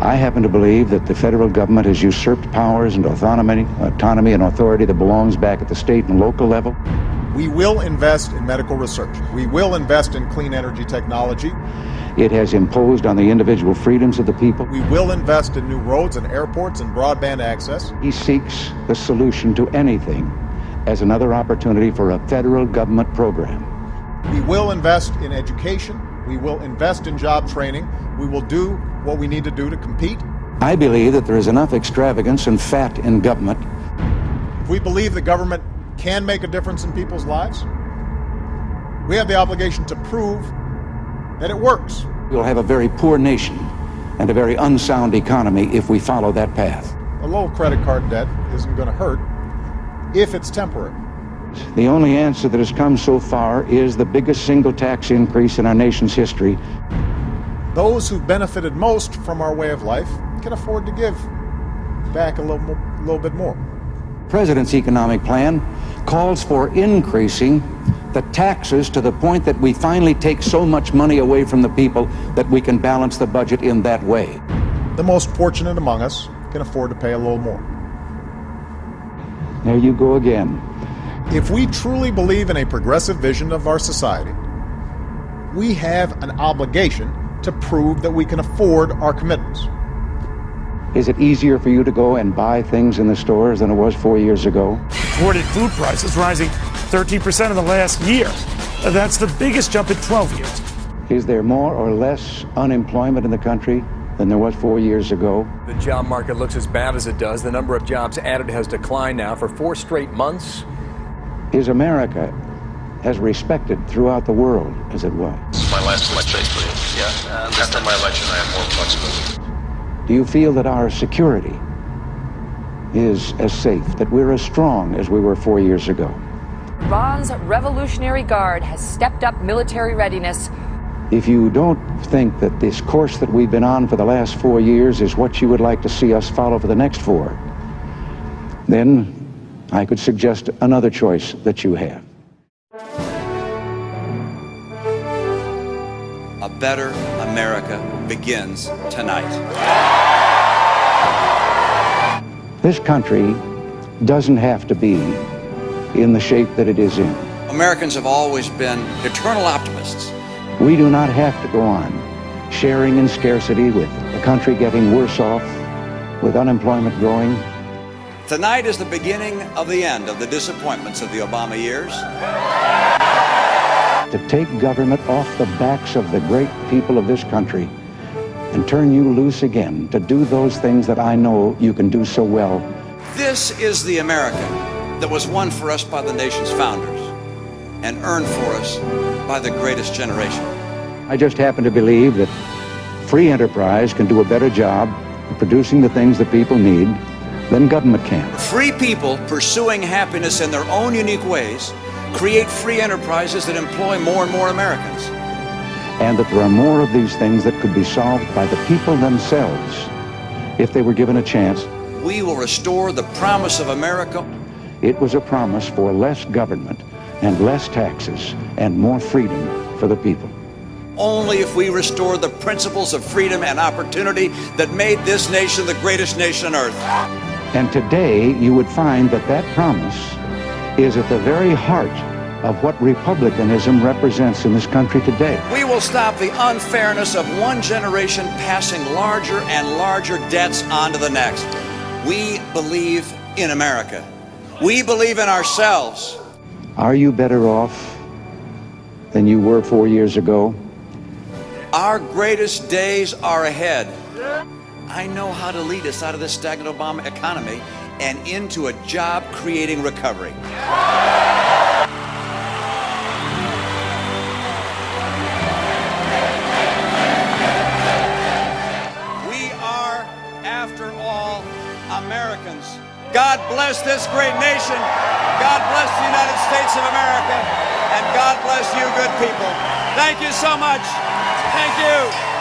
I happen to believe that the federal government has usurped powers and autonomy and authority that belongs back at the state and local level. We will invest in medical research. We will invest in clean energy technology. It has imposed on the individual freedoms of the people. We will invest in new roads and airports and broadband access. He seeks the solution to anything as another opportunity for a federal government program. We will invest in education. We will invest in job training. We will do what we need to do to compete. I believe that there is enough extravagance and fat in government. If we believe the government can make a difference in people's lives, we have the obligation to prove that it works. We'll have a very poor nation and a very unsound economy if we follow that path. A low credit card debt isn't going to hurt if it's temporary. The only answer that has come so far is the biggest single tax increase in our nation's history. Those who benefited most from our way of life can afford to give back a little bit more. The President's economic plan calls for increasing the taxes to the point that we finally take so much money away from the people that we can balance the budget in that way. The most fortunate among us can afford to pay a little more. There you go again. If we truly believe in a progressive vision of our society, we have an obligation to prove that we can afford our commitments. Is it easier for you to go and buy things in the stores than it was 4 years ago? Imported food prices rising 13% in the last year. That's the biggest jump in 12 years. Is there more or less unemployment in the country than there was 4 years ago? The job market looks as bad as it does. The number of jobs added has declined now for 4 straight months. Is America as respected throughout the world as it was? This is my last election. Yeah. After my election, I have more flexibility. Do you feel that our security is as safe, that we're as strong as we were 4 years ago? Iran's Revolutionary Guard has stepped up military readiness. If you don't think that this course that we've been on for the last 4 years is what you would like to see us follow for the next 4, then I could suggest another choice that you have. A better America begins tonight. This country doesn't have to be in the shape that it is in. Americans have always been eternal optimists. We do not have to go on sharing in scarcity with the country getting worse off, with unemployment growing. Tonight is the beginning of the end of the disappointments of the Obama years. To take government off the backs of the great people of this country and turn you loose again to do those things that I know you can do so well. This is the America that was won for us by the nation's founders and earned for us by the greatest generation. I just happen to believe that free enterprise can do a better job of producing the things that people need than government can. Free people pursuing happiness in their own unique ways create free enterprises that employ more and more Americans. And that there are more of these things that could be solved by the people themselves if they were given a chance. We will restore the promise of America. It was a promise for less government and less taxes and more freedom for the people. Only if we restore the principles of freedom and opportunity that made this nation the greatest nation on earth. And today you would find that that promise is at the very heart of what republicanism represents in this country today. We will stop the unfairness of one generation passing larger and larger debts on to the next. We believe in America. We believe in ourselves. Are you better off than you were 4 years ago? Our greatest days are ahead. I know how to lead us out of this stagnant Obama economy and into a job-creating recovery. We are, after all, Americans. God bless this great nation. God bless the United States of America. And God bless you, good people. Thank you so much. Thank you.